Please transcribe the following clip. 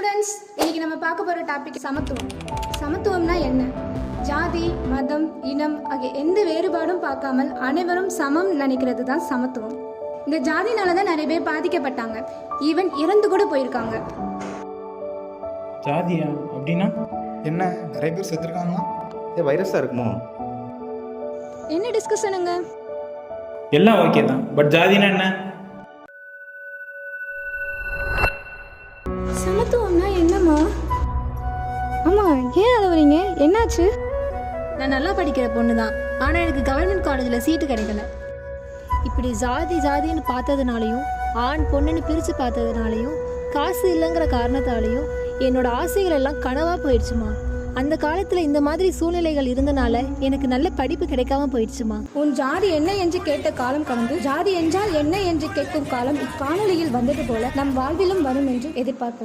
Students, இன்னைக்கு நம்ம பார்க்க போகிற டாபிக் சமத்துவம். சமத்துவம்னா என்ன? ஜாதி, மதம், இனம் ஆகிய எந்த வேறுபாடும் பார்க்காமல் அனைவரும் சமம் நினைக்கிறது தான் சமத்துவம். இந்த ஜாதினால தான் நிறைய பேர் பாதிக்கப்பட்டாங்க, ஈவன் இறந்து கூட போயிருக்காங்க. ஜாதியா அப்படின்னா என்ன நிறைய பேர் செத்துருக்காங்களா? வைரஸாக இருக்குமோ? என்ன டிஸ்கஷனுங்க? எல்லாம் ஓகே தான், பட் ஜாதினா என்ன? சமத்துவம்னா என்னம்மா? அம்மா ஏன் அழுவுறீங்க? என்னாச்சு? நான் நல்லா படிக்கிற பொண்ணு தான், ஆனால் எனக்கு கவர்மெண்ட் காலேஜில் சீட்டு கிடைக்கல. இப்படி ஜாதின்னு பார்த்ததுனாலையும் ஆண் பொண்ணுன்னு பிரித்து பார்த்ததுனாலையும் காசு இல்லைங்கிற காரணத்தாலையும் என்னோட ஆசைகள் எல்லாம் கனவாக போயிடுச்சுமா. அந்த காலத்தில் இந்த மாதிரி சூழ்நிலைகள் இருந்தனால எனக்கு நல்ல படிப்பு கிடைக்காம போயிடுச்சுமா. உன் ஜாதி என்ன என்று கேட்ட காலம் கடந்து ஜாதி என்றால் என்ன என்று கேட்கும் காலம் இக்காணொலியில் வந்தது போல நம் வாழ்விலும் வரும் என்று எதிர்பார்க்கலாம்.